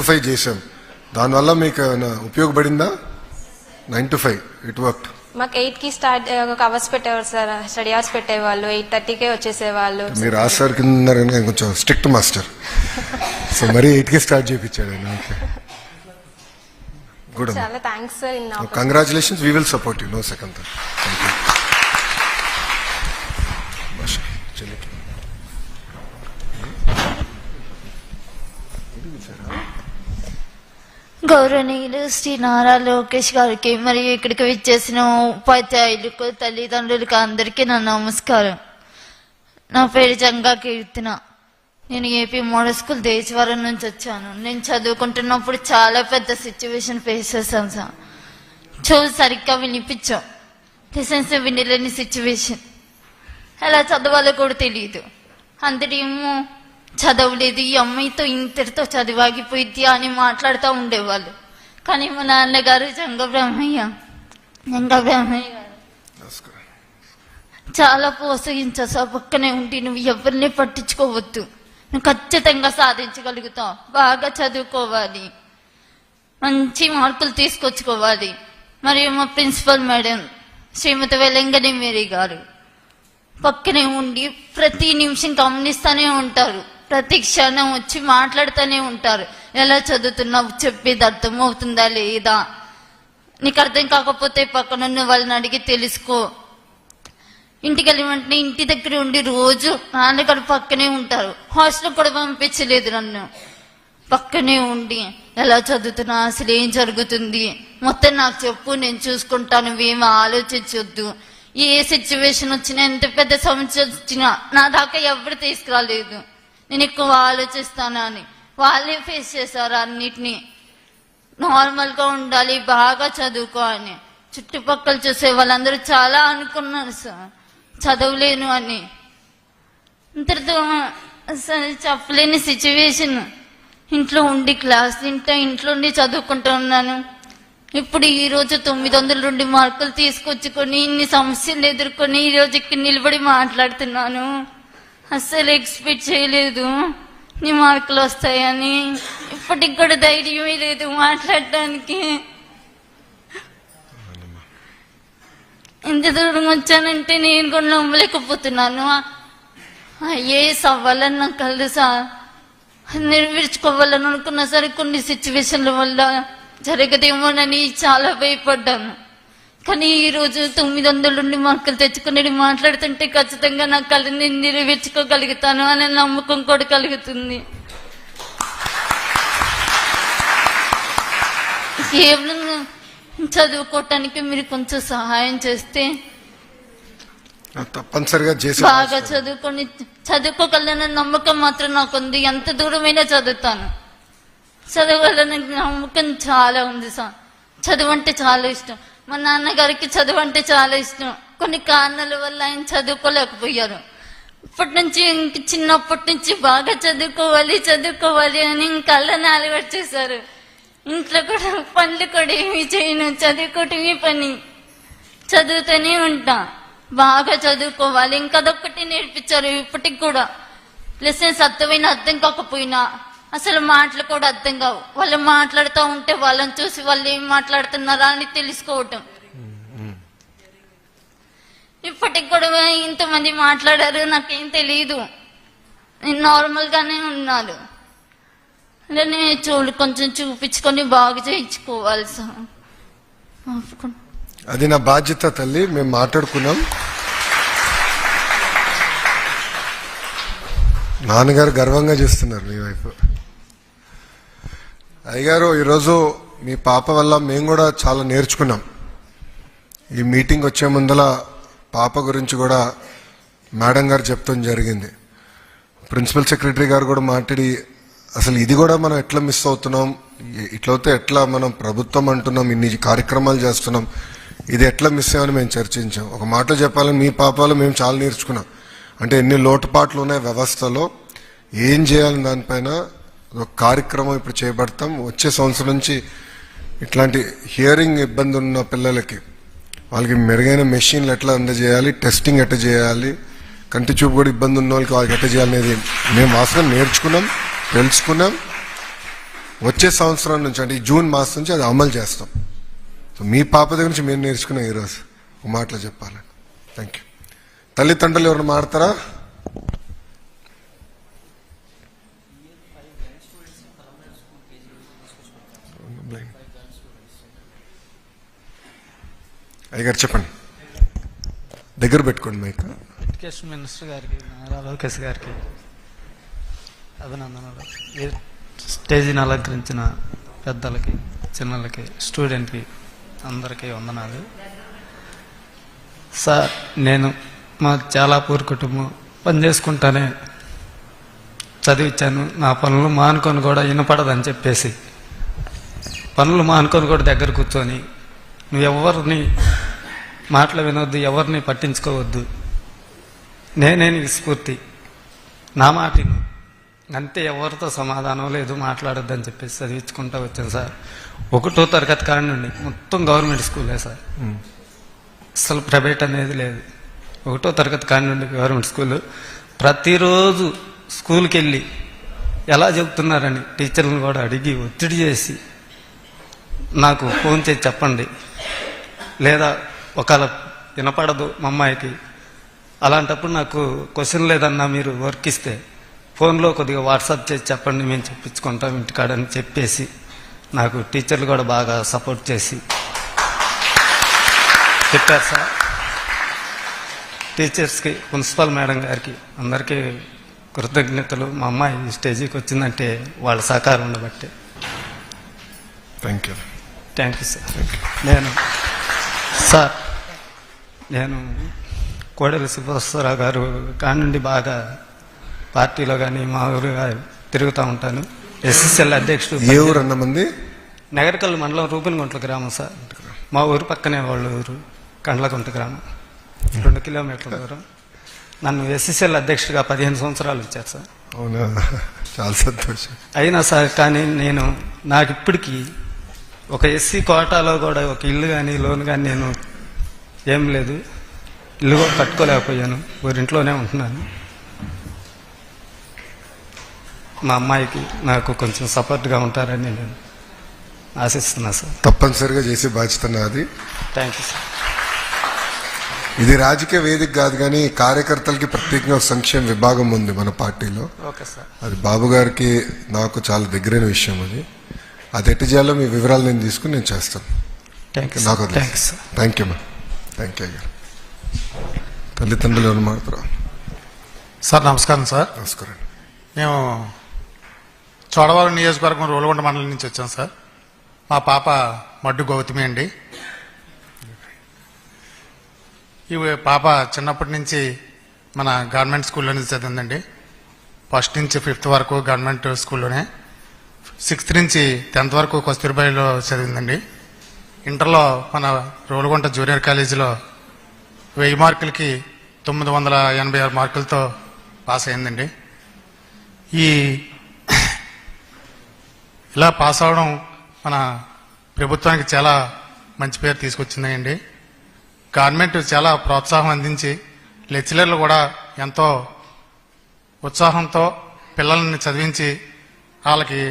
5 చేసాం. దానివల్ల మీకు ఏమైనా ఉపయోగపడిందా? 9 to 5 ఇట్ వర్క్. మాకు 8కి స్టార్ట్ ఒక అవర్స్ పెట్టేవారు సార్, స్టడీ అవర్స్ పెట్టేవాళ్ళు, 8:30కే వచ్చేసేవాళ్ళు. మీరు ఆ సార్ కింద ఉన్నారని కొంచెం స్ట్రిక్ట్ మాస్టర్, సో మరీ 8కి స్టార్ట్ చేయించాడు. Okay, good. చాలా thanks sir. Congratulations, we will support you. No second thought. గౌరవనీయులు శ్రీ నారా లోకేష్ గారికి మరియు ఇక్కడికి విచ్చేసిన ఉపాధ్యాయులకు, తల్లిదండ్రులకు అందరికీ నా నమస్కారం. నా పేరు జంగా కీర్తన. నేను ఏపీ మోడల్ స్కూల్ దేశవరం నుంచి వచ్చాను. నేను చదువుకుంటున్నప్పుడు చాలా పెద్ద సిచ్యువేషన్ ఫేస్ చేశాను సార్. చెవు సరిగ్గా వినిపించాం, లెసన్స్ వినలేని సిచ్యువేషన్, ఎలా చదవాలో కూడా తెలియదు. అందరేమో చదవలేదు, ఈ అమ్మాయితో ఇంతటితో చదివాగిపోయిద్ది అని మాట్లాడుతూ ఉండేవాళ్ళు. కానీ మా నాన్నగారు జంగ బ్రహ్మయ్య గారు చాలా ప్రోత్సహించారు సార్. పక్కనే ఉండి నువ్వు ఎవరిని పట్టించుకోవద్దు, నువ్వు ఖచ్చితంగా సాధించగలుగుతావు, బాగా చదువుకోవాలి, మంచి మార్కులు తీసుకొచ్చుకోవాలి. మరియు మా ప్రిన్సిపల్ మేడం శ్రీమతి వెలంగని మేరీ గారు పక్కనే ఉండి ప్రతి నిమిషం గమనిస్తూనే ఉంటారు, ప్రతి క్షణం వచ్చి మాట్లాడుతూనే ఉంటారు. ఎలా చదువుతున్నావు, చెప్పేది అర్థం అవుతుందా లేదా, నీకు అర్థం కాకపోతే పక్కనున్న వాళ్ళని అడిగి తెలుసుకో. ఇంటికి వెళ్ళి వెంటనే ఇంటి దగ్గర ఉండి రోజు నాన్నగారు పక్కనే ఉంటారు. హాస్టల్ కూడా పంపించలేదు నన్ను, పక్కనే ఉండి ఎలా చదువుతున్నా, అసలు ఏం జరుగుతుంది మొత్తం నాకు చెప్పు, నేను చూసుకుంటాను, నువ్వేమీ ఆలోచించొద్దు. ఏ సిచ్యువేషన్ వచ్చినా, ఎంత పెద్ద సమస్య వచ్చినా నా దాకా ఎవరు తీసుకురాలేదు, నేను ఎక్కువ ఆలోచిస్తాను అని. వాళ్ళే ఫేస్ చేశారు అన్నిటినీ. నార్మల్గా ఉండాలి, బాగా చదువుకో అని. చుట్టుపక్కల చూసే వాళ్ళందరూ చాలా అనుకున్నారు సార్ చదవలేను అని. ఇంతటితో అసలు చెప్పలేని సిచ్యువేషన్. ఇంట్లో ఉండి ఇంట్లో ఉండి చదువుకుంటూ ఉన్నాను. ఇప్పుడు ఈ రోజు 902 మార్కులు తీసుకొచ్చుకొని ఇన్ని సమస్యలు ఎదుర్కొని ఈ రోజు ఇక్కడ నిలబడి మాట్లాడుతున్నాను. అస్సలు ఎక్స్పెక్ట్ చేయలేదు నీ మార్కులు వస్తాయని. ఇప్పటికి కూడా ధైర్యమే లేదు మాట్లాడటానికి. ఇంత దూరం వచ్చానంటే నేను కూడా నమ్మలేకపోతున్నాను. ఐఏఎస్ అవ్వాలని నాకు కలదు సార్, నెరవేర్చుకోవాలని అనుకున్నా సరే కొన్ని సిచ్యువేషన్ల వల్ల జరగదేమోనని చాలా భయపడ్డాను. కానీ ఈరోజు 902 మార్కులు తెచ్చుకుని మాట్లాడుతుంటే ఖచ్చితంగా నా కళని నెరవేర్చుకోగలుగుతాను అనే నమ్మకం కూడా కలుగుతుంది. కేవలం చదువుకోవటానికి మీరు కొంచెం సహాయం చేస్తే తప్పనిసరిగా బాగా చదువుకోగలన నమ్మకం మాత్రం నాకుంది. ఎంత దూరమైనా చదువుతాను, చదవాలన్న నమ్మకం చాలా ఉంది సార్. చదువు అంటే చాలా ఇష్టం. మా నాన్నగారికి చదువు అంటే చాలా ఇష్టం. కొన్ని కారణాల వల్ల ఆయన చదువుకోలేకపోయారు. ఇప్పటి నుంచి చిన్నప్పటి నుంచి బాగా చదువుకోవాలి అని కళ్ళని అలవాటు చేశారు. ఇంట్లో కూడా పనులు కూడా ఏమీ చేయను, చదువుకోవటమే పని, చదువుతూనే ఉంటా. బాగా చదువుకోవాలి, ఇంకదొక్కటి నేర్పించారు. ఇప్పటికి కూడా లెసన్స్ అర్థం కాకపోయినా అసలు మాటలు కూడా అర్థం కావు. వాళ్ళు మాట్లాడుతూ ఉంటే వాళ్ళని చూసి వాళ్ళు ఏం మాట్లాడుతున్నారా అని తెలుసుకోవటం. ఇప్పటికి కూడా ఇంతమంది మాట్లాడారు, నాకేం తెలియదు, నేను నార్మల్ గానే ఉన్నాను. నేను కొంచెం చూపించుకొని బాగా చేయించుకోవాలి సార్. అది నా బాధ్యత తల్లి, మేము మాట్లాడుకున్నాం. నాన్నగారు గర్వంగా చేస్తున్నారు మీ వైపు. అయ్యగారు, ఈరోజు మీ పాప వల్ల మేము కూడా చాలా నేర్చుకున్నాం. ఈ మీటింగ్ వచ్చే ముందల పాప గురించి కూడా మేడం గారు చెప్తాం జరిగింది. ప్రిన్సిపల్ సెక్రటరీ గారు కూడా మాట్లాడి అసలు ఇది కూడా మనం ఎట్లా మిస్ అవుతున్నాం, ఇట్లయితే ఎట్లా మనం ప్రభుత్వం అంటున్నాం, ఇన్ని కార్యక్రమాలు చేస్తున్నాం, ఇది ఎట్లా మిస్ అయ్యామని మేము చర్చించాం. ఒక మాటలో చెప్పాలని మీ పాపలో మేము చాలా నేర్చుకున్నాం. అంటే ఎన్ని లోటుపాట్లు ఉన్నాయి వ్యవస్థలో, ఏం చేయాలని దానిపైన ఒక కార్యక్రమం ఇప్పుడు చేపడతాం. వచ్చే సంవత్సరం నుంచి ఇట్లాంటి హియరింగ్ ఇబ్బంది ఉన్న పిల్లలకి వాళ్ళకి మెరుగైన మెషిన్లు ఎట్లా అందజేయాలి, టెస్టింగ్ ఎట్లా చేయాలి, కంటి చూపు కూడా ఇబ్బంది ఉన్న వాళ్ళకి ఎట్లా చేయాలనేది మేము వాస్తవం నేర్చుకున్నాం, తెలుసుకున్నాం. వచ్చే సంవత్సరం నుంచి అంటే ఈ జూన్ మాసం నుంచి అది అమలు చేస్తాం. సో మీ పాప దగ్గర నుంచి మేము నేర్చుకున్నాం ఈరోజు ఒక మాటలో చెప్పాలని. Thank you. తల్లిదండ్రులు ఎవరు మాడతారా? అయ్యగారు చెప్పండి, దగ్గర పెట్టుకోండి మైక్. ఎడ్యుకేషన్ మినిస్టర్ గారికి, నారా లోకేష్ గారికి అభినందనలు. ఈ స్టేజీని అలంకరించిన పెద్దలకి, చిన్నలకి, స్టూడెంట్కి అందరికీ వందనాలు. సార్, నేను మా చాలా పూర్ కుటుంబం పని చేసుకుంటానే చదివించాను. నా పనులు మానుకొని కూడా వినపడదని చెప్పేసి పనులు మానుకొని కూడా దగ్గర కూర్చొని నువ్వు ఎవరిని మాటలు వినొద్దు, ఎవరిని పట్టించుకోవద్దు, నేనే నీకు స్ఫూర్తి, నా మాట విను, అంతే, ఎవరితో సమాధానం లేదు, మాట్లాడొద్దు అని చెప్పేసి చదివించుకుంటూ వచ్చాను సార్. 1వ తరగతి కాడి నుండి మొత్తం గవర్నమెంట్ స్కూలే సార్, అసలు ప్రైవేట్ అనేది లేదు. 1వ తరగతి కాడి నుండి గవర్నమెంట్ స్కూల్. ప్రతిరోజు స్కూల్కి వెళ్ళి ఎలా చెబుతున్నారని టీచర్లను కూడా అడిగి ఒత్తిడి చేసి నాకు ఫోన్ చేసి చెప్పండి, లేదా ఒకవేళ వినపడదు మా అమ్మాయికి, అలాంటప్పుడు నాకు క్వశ్చన్ లేదన్నా మీరు వర్క్ ఇస్తే ఫోన్లో కొద్దిగా వాట్సాప్ చేసి చెప్పండి, మేము చెప్పించుకుంటాం ఇంటికాడని చెప్పేసి నాకు టీచర్లు కూడా బాగా సపోర్ట్ చేసి చెప్పారు సార్. టీచర్స్కి, ప్రిన్సిపల్ మేడం గారికి అందరికీ కృతజ్ఞతలు. మా అమ్మాయి ఈ స్టేజీకి వచ్చిందంటే వాళ్ళ సహకారం ఉండబట్టే. Thank you. Thank you sir. నేను కోడెల సుభాశ్వరరావు గారు కాడి నుండి బాగా పార్టీలో కానీ మా ఊరుగా తిరుగుతూ ఉంటాను. ఎస్ఎస్ఎల్ అధ్యక్షుడు. ఏ ఊరు అన్నమంది? నగరకల్లు మండలం రూపినగుంట్ల గ్రామం సార్. మా ఊరు పక్కనే వాళ్ళ ఊరు కండ్లగుంట గ్రామం, 2 కిలోమీటర్ల దూరం. నన్ను ఎస్ఎస్ఎల్ అధ్యక్షుడిగా 15 సంవత్సరాలు ఇచ్చారు సార్. అవునా, చాలా సంతోషం. అయినా సార్, కానీ నాకు ఇప్పటికీ ఒక ఎస్సీ కోటాలో కూడా ఒక ఇల్లు కానీ లోన్ కానీ నేను ఏం లేదు, ఇల్లు కూడా కట్టుకోలేకపోయాను, ఊరింట్లోనే ఉంటున్నాను. మా అమ్మాయికి నాకు కొంచెం సపోర్ట్గా ఉంటారని నేను ఆశిస్తున్నా సార్. తప్పనిసరిగా చేసే బాధ్యత నాది. Thank you sir. ఇది రాజకీయ వేదిక కాదు, కానీ కార్యకర్తలకి ప్రత్యేకంగా సంక్షేమ విభాగం ఉంది మన పార్టీలో. Okay sir. అది బాబు గారికి నాకు చాలా దగ్గరైన విషయం. అది ఎట్టి చేయాలో మీ వివరాలు నేను తీసుకుని నేను చేస్తాను. థ్యాంక్ యూ నాకు thank you sir. Thank you ma'am. Thank you అయ్యారు. తల్లిదండ్రులు ఎవరు మాట్లాడతారా? సార్ నమస్కారం సార్. నమస్కారం. మేము చోడవరం నియోజకవర్గం రోలుగొండ మండలం నుంచి వచ్చాం సార్. మా పాప మడ్డు గౌతమి అండి. ఈ పాప చిన్నప్పటి నుంచి మన గవర్నమెంట్ స్కూల్లోనే చదివిందండి. ఫస్ట్ నుంచి 5th వరకు గవర్నమెంట్ స్కూల్లోనే, 6th నుంచి 10th వరకు కస్తూర్బాయిలో చదివిందండి. ఇంటర్లో మన రోలుగొంట జూనియర్ కాలేజీలో 1000 మార్కులకి 986 మార్కులతో పాస్ అయిందండి. ఇలా పాస్ అవడం మన ప్రభుత్వానికి చాలా మంచి పేరు తీసుకొచ్చిందండి. గవర్నమెంట్ చాలా ప్రోత్సాహం అందించి లెక్చరర్లు కూడా ఎంతో ఉత్సాహంతో పిల్లల్ని చదివించి వాళ్ళకి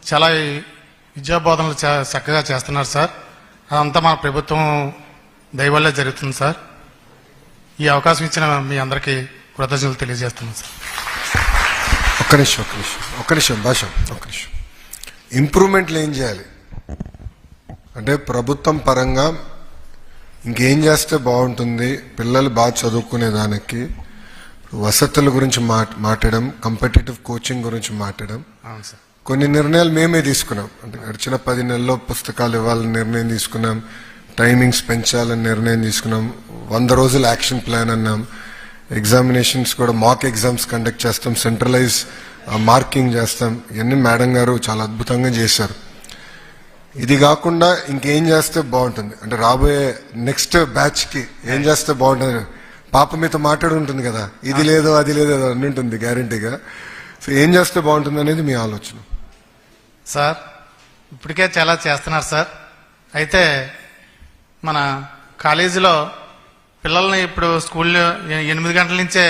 చాలా విద్యాబోధనలు చక్కగా చేస్తున్నారు సార్. అదంతా మన ప్రభుత్వం దయ వల్లే జరుగుతుంది సార్. ఈ అవకాశం ఇచ్చిన మీ అందరికీ కృతజ్ఞతలు తెలియజేస్తున్నాను సార్. ఒక్క నిమిషం భాష, ఒక్క నిమిషం. ఇంప్రూవ్మెంట్లు ఏం చేయాలి అంటే ప్రభుత్వం పరంగా ఇంకేం చేస్తే బాగుంటుంది, పిల్లలు బాగా చదువుకునే దానికి వసతుల గురించి మాట్లాడడం, కాంపిటేటివ్ కోచింగ్ గురించి మాట్లాడడం. అవును సార్. కొన్ని నిర్ణయాలు మేమే తీసుకున్నాం. అంటే గడిచిన 10 నెలల్లో పుస్తకాలు ఇవ్వాలని నిర్ణయం తీసుకున్నాం, టైమింగ్స్ పెంచాలని నిర్ణయం తీసుకున్నాం, 100 రోజుల యాక్షన్ ప్లాన్ అన్నాం, ఎగ్జామినేషన్స్ కూడా మాక్ ఎగ్జామ్స్ కండక్ట్ చేస్తాం, సెంట్రలైజ్ మార్కింగ్ చేస్తాం. ఇవన్నీ మేడం గారు చాలా అద్భుతంగా చేశారు. ఇది కాకుండా ఇంకేం చేస్తే బాగుంటుంది అంటే రాబోయే నెక్స్ట్ బ్యాచ్ కి ఏం చేస్తే బాగుంటుంది, పాప మీతో మాట్లాడి ఉంటుంది కదా, ఇది లేదో అది లేదో అని ఉంటుంది గ్యారంటీగా. సో ఏం చేస్తే బాగుంటుంది అనేది మీ ఆలోచన. సార్ ఇప్పటికే చాలా చేస్తున్నారు సార్. అయితే మన కాలేజీలో పిల్లల్ని ఇప్పుడు స్కూల్లో 8 గంటల నుంచే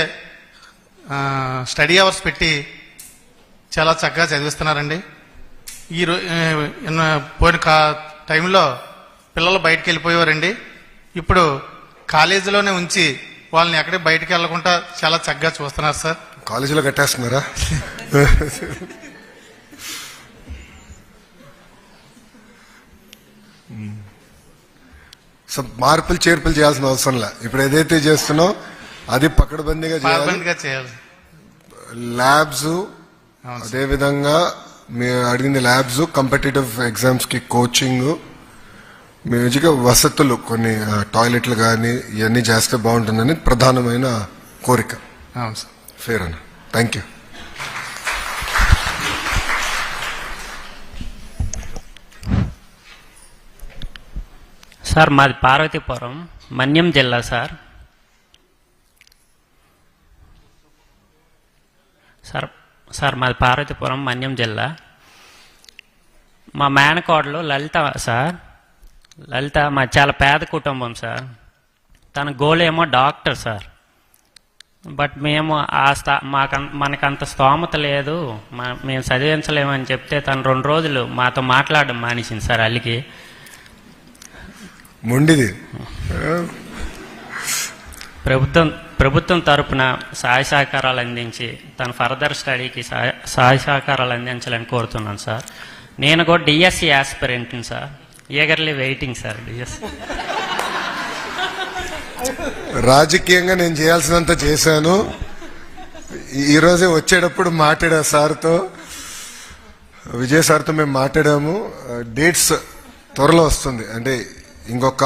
స్టడీ అవర్స్ పెట్టి చాలా చక్కగా చదివిస్తున్నారండి. పోయిన టైంలో పిల్లలు బయటకు వెళ్ళిపోయేవారండి. ఇప్పుడు కాలేజీలోనే ఉంచి వాళ్ళని ఎక్కడికి బయటకు వెళ్లకుండా చాలా చక్కగా చూస్తున్నారు సార్. కాలేజీలో కట్టేస్తున్నారా? సో మార్పులు చేర్పులు చేయాల్సిన అవసరం లే. ఇప్పుడు ఏదైతే చేస్తున్నావు అది పకడ్బందీగా చేయాలి. ల్యాబ్స్ అదేవిధంగా మీరు అడిగింది ల్యాబ్స్, కాంపిటేటివ్ ఎగ్జామ్స్ కి కోచింగ్, మ్యూజిక్ వసతులు, కొన్ని టాయిలెట్లు కానీ ఇవన్నీ చేస్తే బాగుంటుందని ప్రధానమైన కోరిక. అవును సార్. ఫేర్ అన్న, థ్యాంక్ యూ. సార్ మాది పార్వతీపురం, మన్యం జిల్లా సార్. సార్ మాది పార్వతీపురం, మన్యం జిల్లా. మా మేనకోడలు లలిత సార్. లలిత మా చాలా పేద కుటుంబం సార్. తన గోల్ ఏమో డాక్టర్ సార్. బట్ మేము మనకంత స్తోమత లేదు, మేము చదివించలేమని చెప్తే తను 2 రోజులు మాతో మాట్లాడడం మానేసింది సార్. అలికి మొండిది. ప్రభుత్వం తరపున సహాయ సహకారాలు అందించి తన ఫర్దర్ స్టడీకి సహాయ సహకారాలు అందించాలని కోరుతున్నాను సార్. నేను కూడా డిఎస్సి ఆస్పిరెంట్ని sir. Eagerly waiting sir DSC. రాజకీయంగా నేను చేయాల్సినంత చేశాను. ఈరోజే వచ్చేటప్పుడు మాట్లాడా సార్తో, విజయ్ సార్తో మేము మాట్లాడాము. డేట్స్ త్వరలో వస్తుంది, అంటే ఇంకొక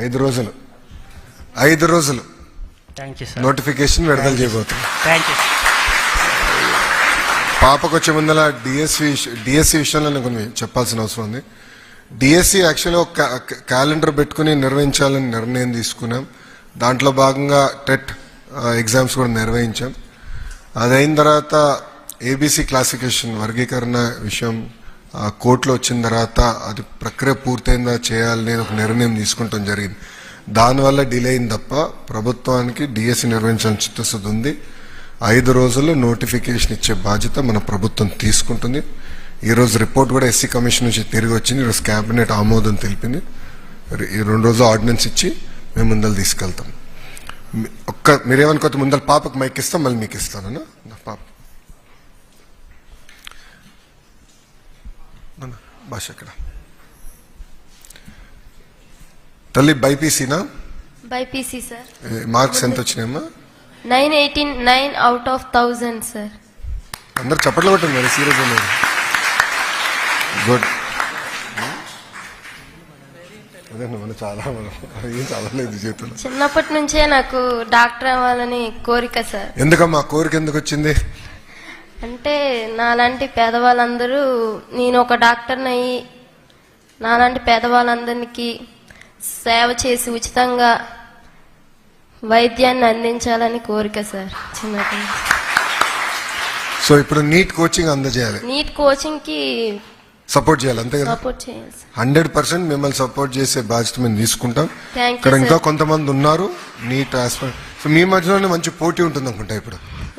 5 రోజులు థ్యాంక్ యూ సార్. నోటిఫికేషన్ విడుదల చేయబోతున్నాం. Thank you. పాపకు వచ్చే ముందర డిఎస్సి విషయంలో నేను కొన్ని చెప్పాల్సిన అవసరం ఉంది. డిఎస్సి యాక్చువల్గా ఒక క్యాలెండర్ పెట్టుకుని నిర్వహించాలని నిర్ణయం తీసుకున్నాం. దాంట్లో భాగంగా టెట్ ఎగ్జామ్స్ కూడా నిర్వహించాం. అదైన తర్వాత ఏబిసి క్లాసిఫికేషన్ వర్గీకరణ విషయం కోర్టులో వచ్చిన తర్వాత అది ప్రక్రియ పూర్తయిందా చేయాలని ఒక నిర్ణయం తీసుకుంటాం జరిగింది. దానివల్ల డిలే అయింది తప్ప ప్రభుత్వానికి డిఎస్సి నిర్వహించాలని చిత్తశుద్ధి ఉంది. 5 రోజుల్లో నోటిఫికేషన్ ఇచ్చే బాధ్యత మన ప్రభుత్వం తీసుకుంటుంది. ఈరోజు రిపోర్ట్ కూడా ఎస్సీ కమిషన్ నుంచి తిరిగి వచ్చింది. ఈరోజు కేబినెట్ ఆమోదం తెలిపింది. ఈ 2 రోజులు ఆర్డినెన్స్ ఇచ్చి మేము ముందలు తీసుకెళ్తాం. మీరేమనుకోతే ముందర పాపకు మైక్ ఇస్తాం, మళ్ళీ మీకు ఇస్తానన్నా. పాప భాష ఎక్కడ తల్లి? బైపీసీనా? BiPC sir. మార్క్స్ ఎంత వచ్చినాయమ్మా? 989 out of 1000 సార్. అందరు చప్పట్లు కొట్టండి మరి, సీరియస్ అనేది. గుడ్. అదే మనం చాలా ఏం చదవలేదు జీవితంలో. చిన్నప్పటి నుంచే నాకు డాక్టర్ అవ్వాలని కోరిక సార్. ఎందుకమ్మా కోరిక ఎందుకు వచ్చింది? అంటే నాలాంటి పేదవాళ్ళందరూ, నేను ఒక డాక్టర్ని అయ్యి నాలాంటి పేదవాళ్ళందరికీ సేవ చేసి ఉచితంగా వైద్యాన్ని అందించాలని కోరిక సార్ చిన్నప్పటి నుంచి. సో ఇప్పుడు నీట్ కోచింగ్ అందజేయాలి, నీట్ కోచింగ్ కి సపోర్ట్ చేయాలి, అంతే కదా? సపోర్ట్ చేయాలి సార్. 100% మిమ్మల్ని సపోర్ట్ చేసే బాధ్యత మేము తీసుకుంటాం. థ్యాంక్ ఇక్కడ యూ ఇంకా సార్. కొంతమంది ఉన్నారు నీట్ ఆస్పిరెంట్. సో మీ మధ్యలోనే మంచి పోటీ ఉంటుంది అనుకుంటా. ఇప్పుడు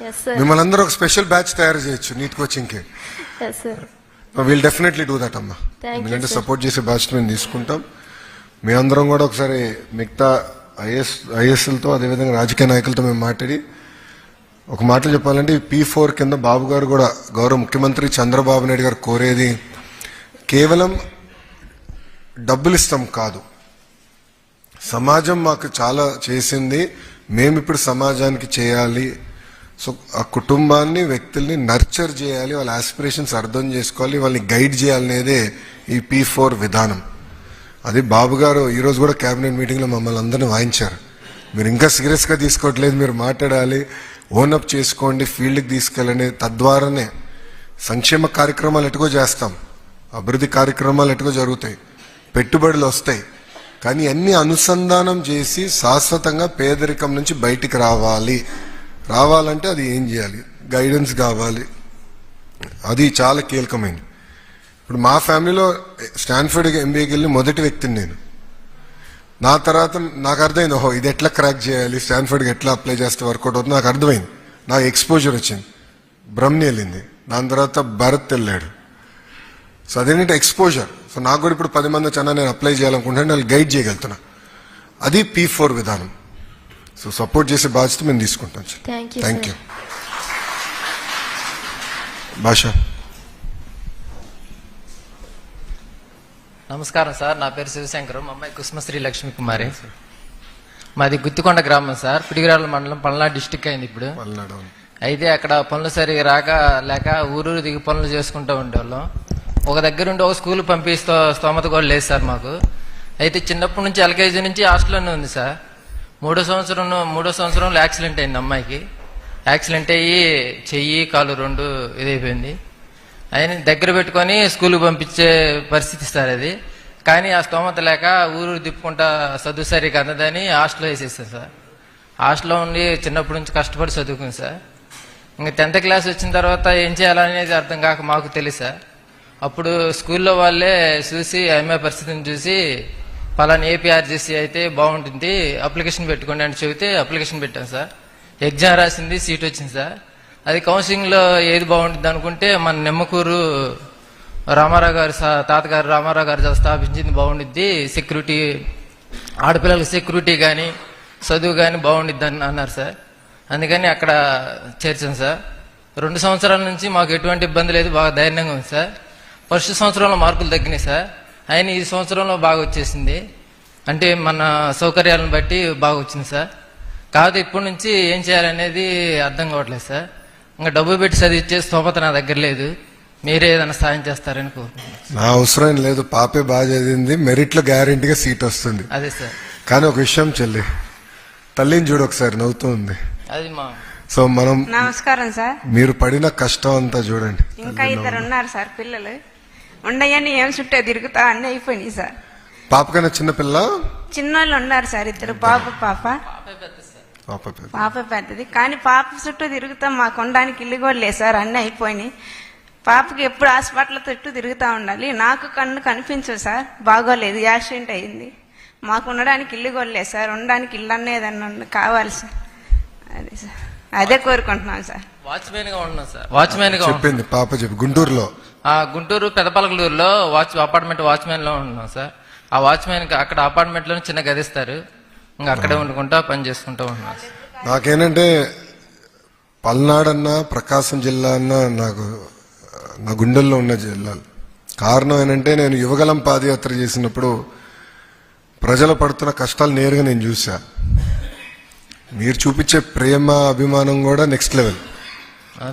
ఎస్ సార్. మిమ్మల్ని అందరూ ఒక స్పెషల్ బ్యాచ్ తయారు చేయొచ్చు నీట్ కోచింగ్ కి. Yes sir. Will definitely do that అమ్మా. Thank you, ఎందుకంటే sir. సపోర్ట్ చేసే బాధ్యత మేము తీసుకుంటాం. మీ అందరం కూడా ఒకసారి మిగతా ఐఎస్ఎల్తో అదేవిధంగా రాజకీయ నాయకులతో మేము మాట్లాడి ఒక మాటలు చెప్పాలంటే P4 కింద బాబు గారు కూడా, గౌరవ ముఖ్యమంత్రి చంద్రబాబు నాయుడు గారు కోరేది కేవలం డబ్బులు ఇస్తాం కాదు. సమాజం మాకు చాలా చేసింది, మేము ఇప్పుడు సమాజానికి చేయాలి. సో ఆ కుటుంబాన్ని, వ్యక్తుల్ని నర్చర్ చేయాలి, వాళ్ళ ఆస్పిరేషన్స్ అర్థం చేసుకోవాలి, వాళ్ళని గైడ్ చేయాలనేదే ఈ P4 విధానం. అది బాబు గారు ఈరోజు కూడా కేబినెట్ మీటింగ్లో మమ్మల్ని అందరినీ వాయించారు. మీరు ఇంకా సీరియస్గా తీసుకోవట్లేదు, మీరు మాట్లాడాలి, ఓనప్ చేసుకోండి, ఫీల్డ్కి తీసుకెళ్ళండి. తద్వారానే సంక్షేమ కార్యక్రమాలు ఎటుకో చేస్తాం, అభివృద్ధి కార్యక్రమాలు ఎటుకో జరుగుతాయి, పెట్టుబడులు వస్తాయి. కానీ అన్ని అనుసంధానం చేసి శాశ్వతంగా పేదరికం నుంచి బయటికి రావాలంటే అది ఏం చేయాలి? గైడెన్స్ కావాలి. అది చాలా కీలకమైనది. ఇప్పుడు మా ఫ్యామిలీలో స్టాన్ఫర్డ్ MBAకి వెళ్ళి మొదటి వ్యక్తిని నేను. నా తర్వాత నాకు అర్థమైంది, ఓహో ఇది ఎట్లా క్రాక్ చేయాలి, స్టాన్ఫర్డ్కి ఎట్లా అప్లై చేస్తే వర్కౌట్ అవుతుంది నాకు అర్థమైంది. నాకు ఎక్స్పోజర్ వచ్చింది. బ్రహ్మని వెళ్ళింది, దాని తర్వాత భరత్ వెళ్ళాడు. సో అదేంటంటే ఎక్స్పోజర్. సో నాకు కూడా ఇప్పుడు 10 మంది వచ్చాను, నేను అప్లై చేయాలనుకుంటున్నాను, నేను గైడ్ చేయగలుగుతున్నా. అది P4 విధానం. సో సపోర్ట్ చేసే బాధ్యత మేము తీసుకుంటాం. Thank you thank you. భాష. నమస్కారం సార్, నా పేరు శివశంకర్, మా అమ్మాయి కుసుమశ్రీ లక్ష్మీ కుమారి. మాది గుత్తికొండ గ్రామం సార్, పిడిగిరాల మండలం, పల్నాడు డిస్టిక్ అయింది ఇప్పుడు. పల్నాడు. అయితే అక్కడ పనులు సరిగా లేక ఊరూరు దిగి పనులు చేసుకుంటూ ఉండేవాళ్ళం. ఒక దగ్గర ఉండి ఒక స్కూల్ పంపిస్తూ స్తోమత కూడా లేదు సార్ మాకు. అయితే చిన్నప్పటి నుంచి LKG నుంచి హాస్టల్లోనే ఉంది సార్. మూడో సంవత్సరంలో యాక్సిడెంట్ అయింది అమ్మాయికి. యాక్సిడెంట్ అయ్యి చెయ్యి కాలు 2 ఇదైపోయింది. ఆయన దగ్గర పెట్టుకొని స్కూల్కి పంపించే పరిస్థితి సార్ అది. కానీ ఆ స్తోమత లేక ఊరు తిప్పుకుంటా చదువు సరిగా అందదని హాస్టల్లో వేసేస్తాను సార్. హాస్టల్లో ఉండి చిన్నప్పటి నుంచి కష్టపడి చదువుకుంది సార్. ఇంకా 10th క్లాస్ వచ్చిన తర్వాత ఏం చేయాలనేది అర్థం కాక మాకు తెలుసు సార్. అప్పుడు స్కూల్లో వాళ్ళే చూసి అమ్మాయి పరిస్థితిని చూసి పలానా APRGC అయితే బాగుంటుంది, అప్లికేషన్ పెట్టుకోండి అని చెబితే అప్లికేషన్ పెట్టాను సార్. ఎగ్జామ్ రాసింది, సీట్ వచ్చింది సార్. అది కౌన్సిలింగ్లో ఏది బాగుంటుంది అనుకుంటే మన నిమ్మకూరు రామారావు గారు తాతగారు రామారావు గారు స్థాపించింది బాగుండిద్ది, సెక్యూరిటీ ఆడపిల్లలకి సెక్యూరిటీ కానీ చదువు కానీ బాగుండిద్ది అని అన్నారు సార్. అందుకని అక్కడ చేర్చాను సార్. 2 సంవత్సరాల నుంచి మాకు ఎటువంటి ఇబ్బంది లేదు, బాగా ధైర్యంగా ఉంది సార్. ఫస్ట్ సంవత్సరంలో మార్కులు తగ్గినాయి సార్, అయినా ఈ సంవత్సరంలో బాగా వచ్చేసింది. అంటే మన సౌకర్యాలను బట్టి బాగా వచ్చింది సార్. కాకపోతే ఇప్పటి నుంచి ఏం చేయాలనేది అర్థం కావట్లేదు సార్. ఇంకా డబ్బు పెట్టి చదివించే స్తోమత నా దగ్గర లేదు, మీరే ఏదైనా సాయం చేస్తారని కోరుకుంటున్నాను. నా అవసరం లేదు, పాపే బాగా చదివింది, మెరిట్లో గ్యారెంటీగా సీట్ వస్తుంది. అదే సార్. కానీ ఒక విషయం చెల్లి, తల్లిని చూడు ఒకసారి, నవ్వుతూ ఉంది. అది మా సో మనం నమస్కారం సార్. మీరు పడిన కష్టం అంతా చూడండి. ఇంకా 2 ఉన్నారు సార్ పిల్లలు, ఉండయని ఏం చుట్టూ తిరుగుతా అన్నీ అయిపోయినాయి సార్. పాప కన్నా చిన్న పిల్ల, చిన్నోళ్ళు ఉన్నారు సార్, 2 పాప పెద్దది. కానీ పాప చుట్టూ తిరుగుతా మాకు ఉండడానికి ఇల్లు కూడా లేదు సార్, అన్నీ అయిపోయినాయి. పాపకి ఎప్పుడు హాస్పిటల్ చుట్టూ తిరుగుతూ ఉండాలి. నాకు కన్ను కనిపించదు సార్, బాగోలేదు, యాక్సిడెంట్ అయ్యింది. మాకు ఉండడానికి ఇల్లు కూడా లేదు సార్, ఉండడానికి ఇల్లు అన్న ఏదన్నా కావాలి సార్. అదే సార్, అదే కోరుకుంటున్నాను సార్. వాచ్మెన్ గా ఉన్నాం సార్. వాచ్మెన్ గా చెప్పింది పాప, చెప్పి గుంటూరులో, గుంటూరు పెదపలకలూరులో అపార్ట్మెంట్ వాచ్మెన్ లో ఉన్నాం సార్. ఆ వాచ్మెన్ అక్కడ అపార్ట్మెంట్ లో చిన్న గదిస్తారు, ఇంకా అక్కడే వండుకుంటా పని చేసుకుంటూ ఉన్నాం సార్. నాకేంటంటే పల్నాడన్నా ప్రకాశం జిల్లా అన్నా నాకు నా గుండెల్లో ఉన్న జిల్లాలు. కారణం ఏంటంటే నేను యువగలం పాదయాత్ర చేసినప్పుడు ప్రజలు పడుతున్న కష్టాలు నేరుగా నేను చూసా. మీరు చూపించే ప్రేమ అభిమానం కూడా నెక్స్ట్ లెవెల్.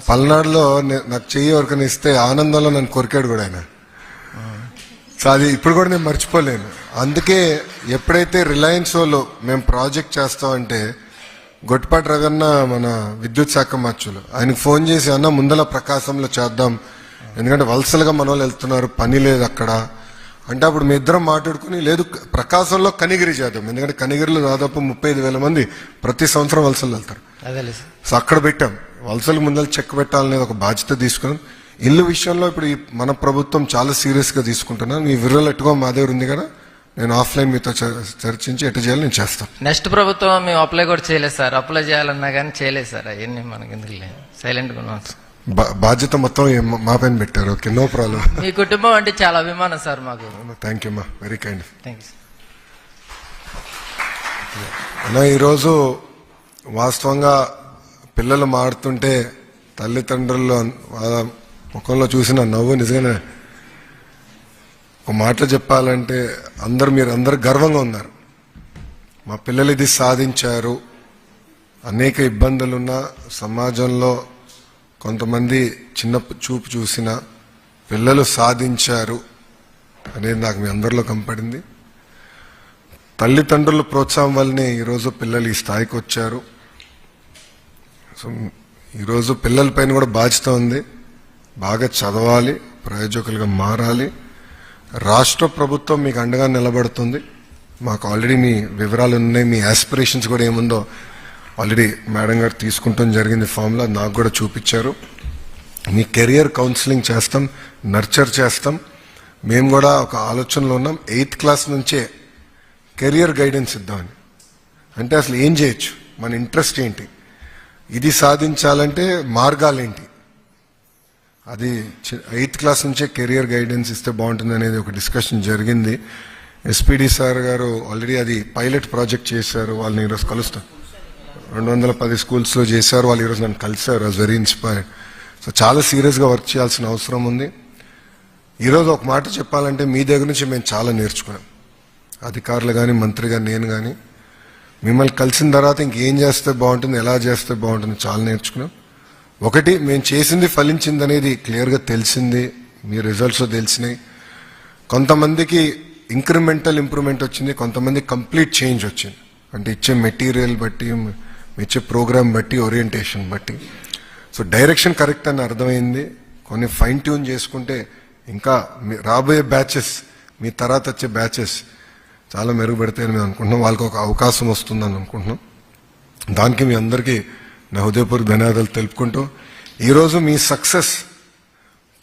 పల్నాడులో నాకు చెయ్యి ఎవరికైనా ఇస్తే ఆనందంలో నన్ను కొరికాడు కూడా ఆయన. సో అది ఇప్పుడు కూడా నేను మర్చిపోలేను. అందుకే ఎప్పుడైతే రిలయన్స్ వాళ్ళు మేము ప్రాజెక్ట్ చేస్తామంటే గొట్టిపాటి రవన్న మన విద్యుత్ శాఖ మార్చులు ఆయనకు ఫోన్ చేసి, అన్న ముందల ప్రకాశంలో చేద్దాం, ఎందుకంటే వలసలుగా మన వాళ్ళు వెళ్తున్నారు, పని లేదు అక్కడ అంటే, అప్పుడు మీ ఇద్దరం మాట్లాడుకుని లేదు ప్రకాశంలో కనిగిరి చేద్దాం, ఎందుకంటే కనిగిరిలో దాదాపు 35,000 మంది ప్రతి సంవత్సరం వలసలు వెళ్తారు. సో అక్కడ పెట్టాం. వలసలకు ముందర చెక్ పెట్టాలనేది ఒక బాధ్యత తీసుకున్నాం. ఇల్లు విషయంలో ఇప్పుడు మన ప్రభుత్వం చాలా సీరియస్ గా తీసుకుంటున్నాను. మీ వివరాలు ఎట్టుగా మా దగ్గర ఉంది కదా, నేను ఆఫ్లైన్ మీతో చర్చించి ఎటు చేయాలి నేను చేస్తాను. నెక్స్ట్ ప్రభుత్వం మేము అప్లై కూడా చేయలేదు సార్, అప్లై చేయాలన్నా కానీ చేయలేదు సార్. అవన్నీ మనకి ఎందుకు లేదు, సైలెంట్ గా ఉన్నాం సార్. బాధ్యత మొత్తం మా పైన పెట్టారు. Okay, no problem. మీ కుటుంబం అంటే చాలా అభిమానం సార్ మాకు. థ్యాంక్ యూ మా, వెరీ కైండ్. థ్యాంక్ యూ అన్నా. ఈరోజు వాస్తవంగా పిల్లలు మాడుతుంటే తల్లిదండ్రులు వాళ్ళ ముఖంలో చూసిన నవ్వు నిజంగానే ఒక మాటలో చెప్పాలంటే మీరు అందరు గర్వంగా ఉన్నారు. మా పిల్లలు ఇది సాధించారు. అనేక ఇబ్బందులున్న సమాజంలో కొంతమంది చిన్న చూపు చూసిన పిల్లలు సాధించారు అనేది నాకు మీ అందరిలో కనపడింది. తల్లిదండ్రుల ప్రోత్సాహం వల్లనే ఈరోజు పిల్లలు ఈ స్థాయికి వచ్చారు. సో ఈరోజు పిల్లల పైన కూడా బాధ్యత ఉంది. బాగా చదవాలి, ప్రయోజకులుగా మారాలి. రాష్ట్ర ప్రభుత్వం మీకు అండగా నిలబడుతుంది. మాకు ఆల్రెడీ మీ వివరాలు ఉన్నాయి, మీ ఆస్పిరేషన్స్ కూడా ఏముందో ఆల్రెడీ మేడం గారు తీసుకుంటాం జరిగింది. ఫామ్లో నాకు కూడా చూపించారు. మీ కెరియర్ కౌన్సిలింగ్ చేస్తాం, నర్చర్ చేస్తాం. మేము కూడా ఒక ఆలోచనలో ఉన్నాం, 8th క్లాస్ నుంచే కెరియర్ గైడెన్స్ ఇద్దామని. అంటే అసలు ఏం చేయొచ్చు, మన ఇంట్రెస్ట్ ఏంటి, ఇది సాధించాలంటే మార్గాలేంటి, అది 8th క్లాస్ నుంచే కెరియర్ గైడెన్స్ ఇస్తే బాగుంటుంది అనేది ఒక డిస్కషన్ జరిగింది. ఎస్పీడి సార్ గారు ఆల్రెడీ అది పైలట్ ప్రాజెక్ట్ చేశారు. వాళ్ళని ఈరోజు కలుస్తాను. 210 స్కూల్స్లో చేశారు. వాళ్ళు ఈరోజు నన్ను కలిశారు. Was very inspired. సో చాలా సీరియస్గా వర్క్ చేయాల్సిన అవసరం ఉంది. ఈరోజు ఒక మాట చెప్పాలంటే మీ దగ్గర నుంచి మేము చాలా నేర్చుకున్నాం. అధికారులు కానీ, మంత్రి కానీ, నేను కానీ మిమ్మల్ని కలిసిన తర్వాత ఇంకేం చేస్తే బాగుంటుంది, ఎలా చేస్తే బాగుంటుంది చాలా నేర్చుకున్నాం. ఒకటి, మేము చేసింది ఫలించింది అనేది క్లియర్గా తెలిసింది, మీ రిజల్ట్స్ తెలిసినాయి. కొంతమందికి ఇంక్రిమెంటల్ ఇంప్రూవ్మెంట్ వచ్చింది, కొంతమంది కంప్లీట్ చేంజ్ వచ్చింది. అంటే ఇచ్చే మెటీరియల్ బట్టి, ఇచ్చే ప్రోగ్రామ్ బట్టి, ఓరియంటేషన్ బట్టి. సో డైరెక్షన్ కరెక్ట్ అని అర్థమైంది. కొన్ని ఫైన్ ట్యూన్ చేసుకుంటే ఇంకా రాబోయే బ్యాచెస్, మీ తర్వాత వచ్చే బ్యాచెస్ చాలా మెరుగుపడతాయని మేము అనుకుంటున్నాం. వాళ్ళకి ఒక అవకాశం వస్తుందని అనుకుంటున్నాం. దానికి మీ అందరికీ నా హృదయపూర్వక ధన్యవాదాలు తెలుపుకుంటూ, ఈరోజు మీ సక్సెస్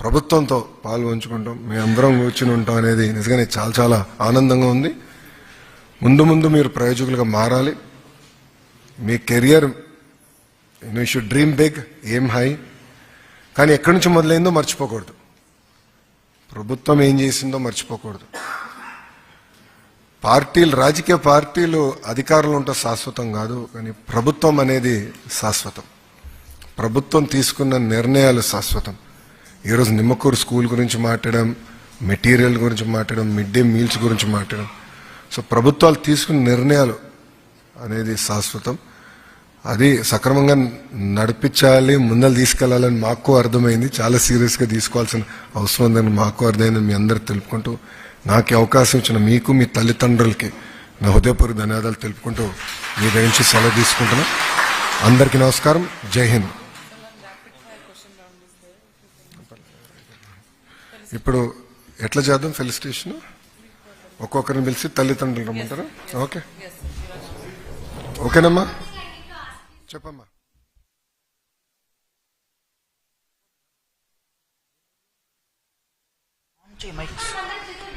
ప్రభుత్వంతో పాల్పంచుకుంటాం, మీ అందరం కూర్చుని ఉంటాం అనేది నిజంగానే చాలా చాలా ఆనందంగా ఉంది. ముందు ముందు మీరు ప్రయోజకులుగా మారాలి. మీ career you should dream big, aim high. కానీ ఎక్కడి నుంచి మొదలైందో మర్చిపోకూడదు. ప్రభుత్వం ఏం చేసిందో మర్చిపోకూడదు. పార్టీలు, రాజకీయ పార్టీలు అధికారంలో ఉంటే శాశ్వతం కాదు, కానీ ప్రభుత్వం అనేది శాశ్వతం. ప్రభుత్వం తీసుకున్న నిర్ణయాలు శాశ్వతం. ఈరోజు నిమ్మకూరు స్కూల్ గురించి మాట్లాడడం, మెటీరియల్ గురించి మాట్లాడడం, మిడ్ డే మీల్స్ గురించి మాట్లాడడం. సో ప్రభుత్వాలు తీసుకున్న నిర్ణయాలు అనేది శాశ్వతం. అది సక్రమంగా నడిపించాలి, ముందలు తీసుకెళ్లాలని మాకు అర్థమైంది. చాలా సీరియస్గా తీసుకోవాల్సిన అవసరం ఉందని మాకు అర్థమైందని మీ అందరు తెలుపుకుంటూ, నాకు అవకాశం ఇచ్చిన మీకు, మీ తల్లిదండ్రులకి నా హృదయపూర్వక ధన్యవాదాలు తెలుపుకుంటూ మీ దగ్గర నుంచి సెలవు తీసుకుంటున్నా. అందరికీ నమస్కారం. జై హింద్. ఇప్పుడు ఎట్లా చేద్దాం ఫెలిసిటేషన్? ఒక్కొక్కరిని పిలిచి తల్లిదండ్రులు రమ్మంటారా? ఓకే, ఓకేనమ్మా, చెప్పమ్మా. మైక్